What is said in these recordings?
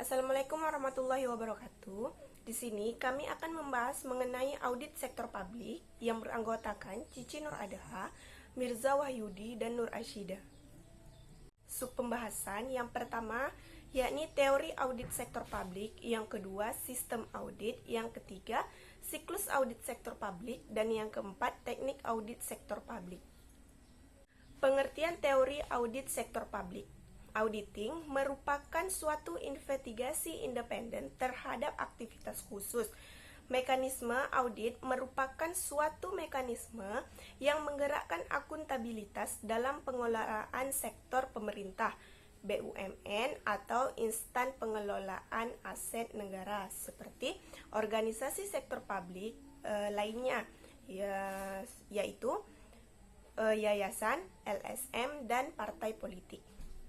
Assalamualaikum warahmatullahi wabarakatuh. Di sini kami akan membahas mengenai audit sektor publik yang beranggotakan Cici Nur Adha, Mirza Wahyudi, dan Nur Asyida. Sub pembahasan yang pertama yakni teori audit sektor publik, yang kedua sistem audit, yang ketiga siklus audit sektor publik, dan yang keempat teknik audit sektor publik. Pengertian teori audit sektor publik. Auditing merupakan suatu investigasi independen terhadap aktivitas khusus. Mekanisme audit merupakan suatu mekanisme yang menggerakkan akuntabilitas dalam pengelolaan sektor pemerintah, BUMN, atau instan pengelolaan aset negara seperti organisasi sektor publik lainnya, yaitu yayasan, LSM, dan partai politik.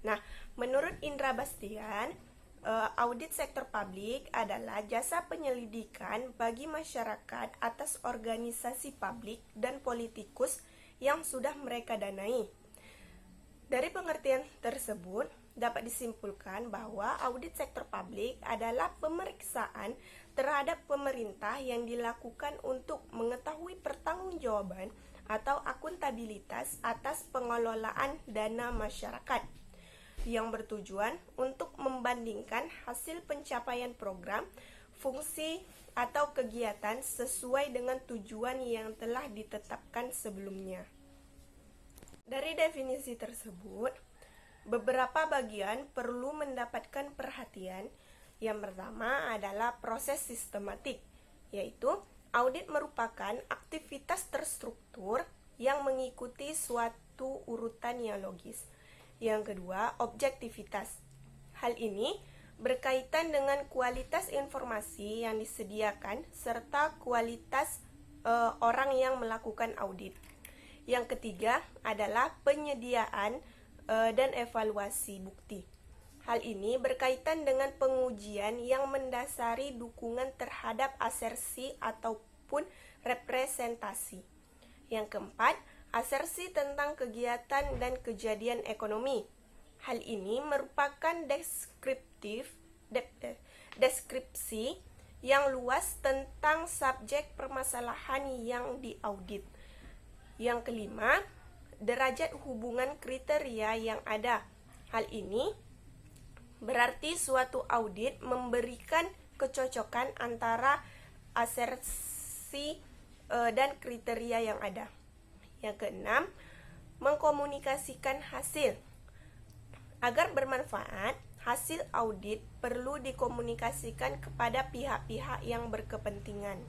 Nah, menurut Indra Bastian, audit sektor publik adalah jasa penyelidikan bagi masyarakat atas organisasi publik dan politikus yang sudah mereka danai. Dari pengertian tersebut, dapat disimpulkan bahwa audit sektor publik adalah pemeriksaan terhadap pemerintah yang dilakukan untuk mengetahui pertanggungjawaban atau akuntabilitas atas pengelolaan dana masyarakat, yang bertujuan untuk membandingkan hasil pencapaian program, fungsi, atau kegiatan sesuai dengan tujuan yang telah ditetapkan sebelumnya. Dari definisi tersebut, beberapa bagian perlu mendapatkan perhatian. Yang pertama adalah proses sistematik, yaitu audit merupakan aktivitas terstruktur yang mengikuti suatu urutan yang logis. Yang kedua, objektivitas. Hal ini berkaitan dengan kualitas informasi yang disediakan serta kualitas orang yang melakukan audit. Yang ketiga adalah penyediaan dan evaluasi bukti. Hal ini berkaitan dengan pengujian yang mendasari dukungan terhadap asersi ataupun representasi. Yang keempat, asersi tentang kegiatan dan kejadian ekonomi. Hal ini merupakan deskripsi yang luas tentang subjek permasalahan yang diaudit. Yang kelima, derajat hubungan kriteria yang ada. Hal ini berarti suatu audit memberikan kecocokan antara asersi dan kriteria yang ada. Yang keenam, mengkomunikasikan hasil. Agar bermanfaat, hasil audit perlu dikomunikasikan kepada pihak-pihak yang berkepentingan.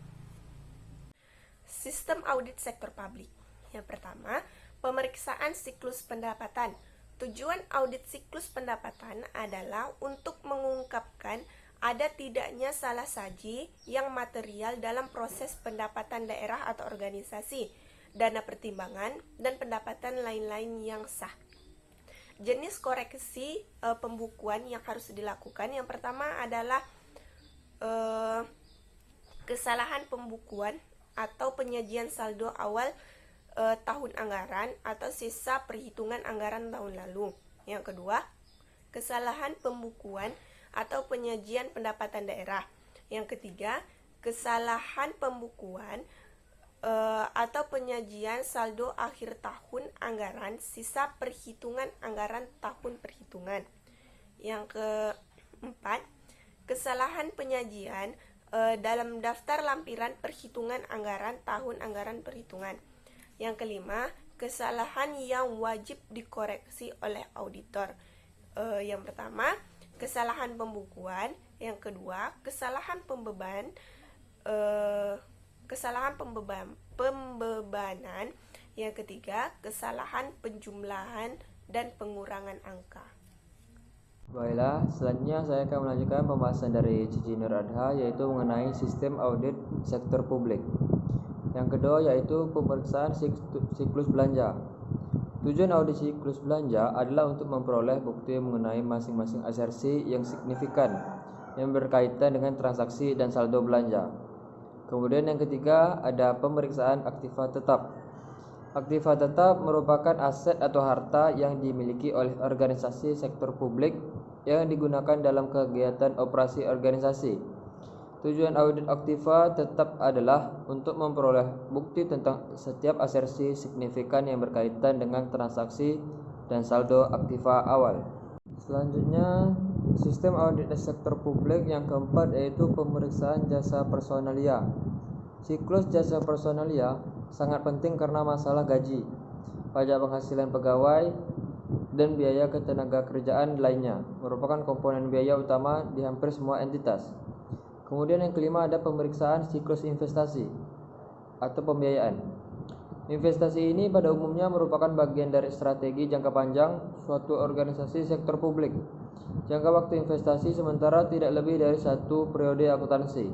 Sistem audit sektor publik. Yang pertama, pemeriksaan siklus pendapatan. Tujuan audit siklus pendapatan adalah untuk mengungkapkan ada tidaknya salah saji yang material dalam proses pendapatan daerah atau organisasi, dana pertimbangan, dan pendapatan lain-lain yang sah. Jenis koreksi pembukuan yang harus dilakukan, yang pertama adalah kesalahan pembukuan atau penyajian saldo awal tahun anggaran atau sisa perhitungan anggaran tahun lalu. Yang kedua, kesalahan pembukuan atau penyajian pendapatan daerah. Yang ketiga, kesalahan pembukuan atau penyajian saldo akhir tahun anggaran sisa perhitungan anggaran tahun perhitungan. Yang keempat, kesalahan penyajian dalam daftar lampiran perhitungan anggaran tahun anggaran perhitungan. Yang kelima, kesalahan yang wajib dikoreksi oleh auditor. Yang pertama, kesalahan pembukuan. Yang kedua, kesalahan pembebanan. Yang ketiga, kesalahan penjumlahan dan pengurangan angka. Baiklah, selanjutnya saya akan melanjutkan pembahasan dari Cici Nur Adha, yaitu mengenai sistem audit sektor publik. Yang kedua yaitu pemeriksaan siklus belanja. Tujuan audit siklus belanja adalah untuk memperoleh bukti mengenai masing-masing asersi yang signifikan yang berkaitan dengan transaksi dan saldo belanja. Kemudian yang ketiga ada pemeriksaan aktiva tetap. Aktiva tetap merupakan aset atau harta yang dimiliki oleh organisasi sektor publik yang digunakan dalam kegiatan operasi organisasi. Tujuan audit aktiva tetap adalah untuk memperoleh bukti tentang setiap asersi signifikan yang berkaitan dengan transaksi dan saldo aktiva awal. Selanjutnya, sistem audit sektor publik yang keempat yaitu pemeriksaan jasa personalia. Siklus jasa personalia sangat penting karena masalah gaji, pajak penghasilan pegawai, dan biaya ketenagakerjaan lainnya merupakan komponen biaya utama di hampir semua entitas. Kemudian yang kelima ada pemeriksaan siklus investasi atau pembiayaan. Investasi ini pada umumnya merupakan bagian dari strategi jangka panjang suatu organisasi sektor publik. Jangka waktu investasi sementara tidak lebih dari 1 periode akuntansi.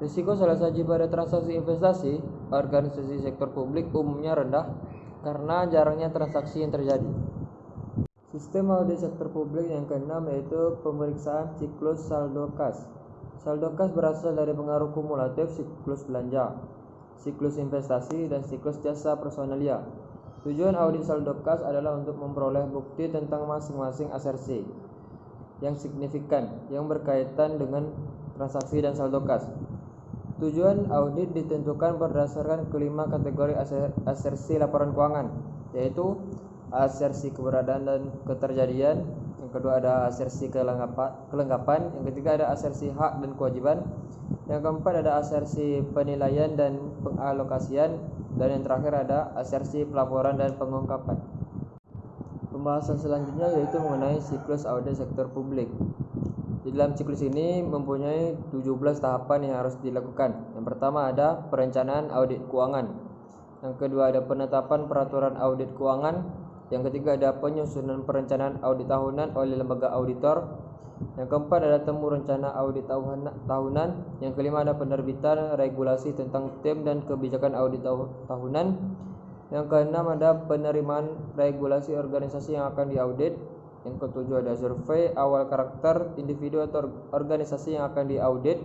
Risiko salah saji pada transaksi investasi organisasi sektor publik umumnya rendah karena jarangnya transaksi yang terjadi. Sistem audit sektor publik yang keenam yaitu pemeriksaan siklus saldo kas. Saldo kas berasal dari pengaruh kumulatif siklus belanja, siklus investasi, dan siklus jasa personalia. Tujuan audit saldo kas adalah untuk memperoleh bukti tentang masing-masing asersi yang signifikan yang berkaitan dengan transaksi dan saldo kas. Tujuan audit ditentukan berdasarkan kelima kategori asersi laporan keuangan, yaitu asersi keberadaan dan keterjadian, yang kedua ada asersi kelengkapan, yang ketiga ada asersi hak dan kewajiban, yang keempat ada asersi penilaian dan pengalokasian, dan yang terakhir ada asersi pelaporan dan pengungkapan. Pembahasan selanjutnya yaitu mengenai siklus audit sektor publik. Di dalam siklus ini mempunyai 17 tahapan yang harus dilakukan. Yang pertama ada perencanaan audit keuangan. Yang kedua ada penetapan peraturan audit keuangan. Yang ketiga ada penyusunan perencanaan audit tahunan oleh lembaga auditor. Yang keempat ada temu rencana audit tahunan. Yang kelima ada penerbitan regulasi tentang tim dan kebijakan audit tahunan. Yang keenam ada penerimaan regulasi organisasi yang akan diaudit. Yang ketujuh ada survei awal karakter individu atau organisasi yang akan diaudit.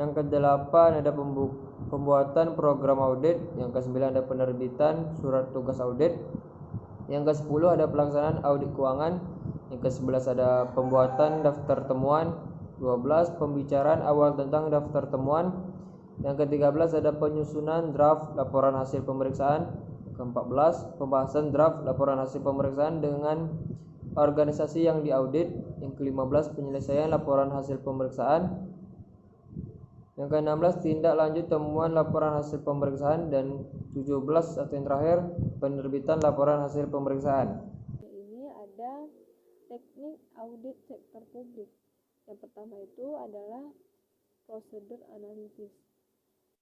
Yang kedelapan ada pembuatan program audit. Yang kesembilan ada penerbitan surat tugas audit. Yang kesepuluh ada pelaksanaan audit keuangan. Yang kesebelas ada pembuatan daftar temuan. 12 pembicaraan awal tentang daftar temuan. Yang ke-13 ada penyusunan draft laporan hasil pemeriksaan. Ke-14 pembahasan draft laporan hasil pemeriksaan dengan organisasi yang diaudit. Yang ke-15 penyelesaian laporan hasil pemeriksaan. Yang ke-16 tindak lanjut temuan laporan hasil pemeriksaan. Dan 17 atau yang terakhir penerbitan laporan hasil pemeriksaan. Ini ada teknik audit sektor publik. Yang pertama itu adalah prosedur analisis.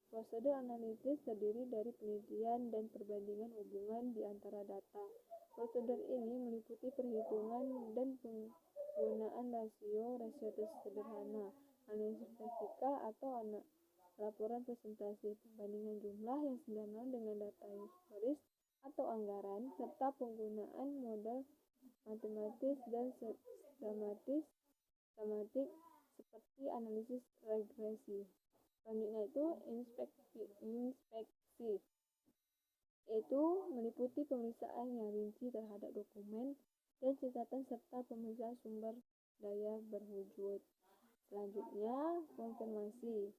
Prosedur analisis terdiri dari penelitian dan perbandingan hubungan di antara data. Prosedur ini meliputi perhitungan dan penggunaan rasio sederhana, analisis fisika atau laporan presentasi, perbandingan jumlah yang sederhana dengan data historis atau anggaran, serta penggunaan model matematis dan sistematik seperti analisis regresi. Selanjutnya itu inspeksi, yaitu meliputi pemeriksaan yang rinci terhadap dokumen dan catatan serta pemeriksaan sumber daya berwujud. Selanjutnya konfirmasi,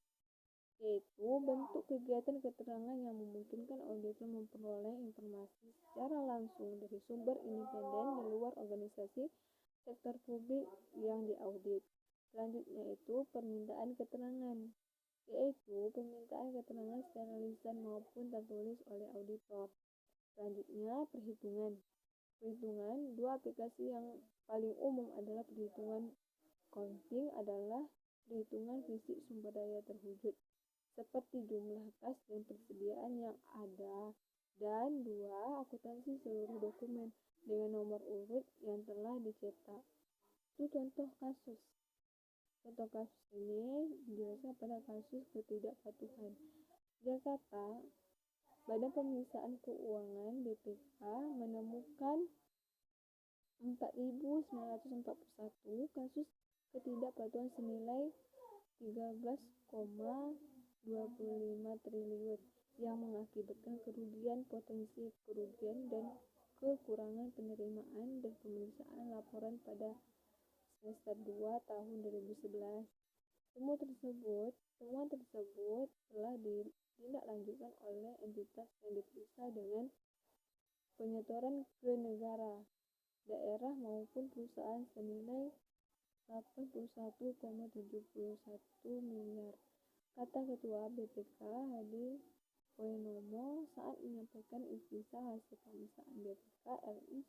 yaitu bentuk kegiatan keterangan yang memungkinkan auditor memperoleh informasi secara langsung dari sumber independen di luar organisasi sektor publik yang diaudit. Selanjutnya itu permintaan keterangan, yaitu permintaan keterangan secara lisan maupun tertulis oleh auditor. Selanjutnya perhitungan. Dua aplikasi yang paling umum adalah perhitungan accounting adalah perhitungan fisik sumber daya terwujud seperti jumlah kas dan persediaan yang ada, dan 2 akuntansi seluruh dokumen dengan nomor urut yang telah dicetak. Itu contoh kasus. Contoh kasus ini dijelaskan pada kasus ketidakpatuhan. Jakarta, Badan Pemeriksaan Keuangan BPK menemukan 4.941 kasus ketidakpatuhan senilai 13,25 triliun yang mengakibatkan kerugian, potensi kerugian, dan kekurangan penerimaan dan pemeriksaan laporan pada semester 2 tahun 2011. Temuan tersebut telah ditindaklanjutkan oleh entitas yang diperiksa dengan penyetoran ke negara, daerah maupun perusahaan senilai 81,71 miliar, kata Ketua BPK Hadi Koenomo saat menyampaikan istisah hasil pemeriksaan BPK RI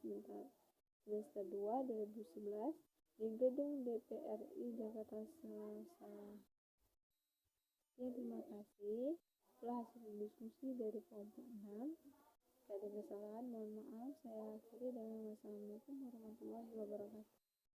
semester 2 2011 di gedung DPR RI Jakarta Selasa. Terima kasih. Itulah hasil diskusi dari kelompok 6. Jika ada kesalahan, mohon maaf. Saya akhiri dengan wassalamualaikum warahmatullahi wabarakatuh.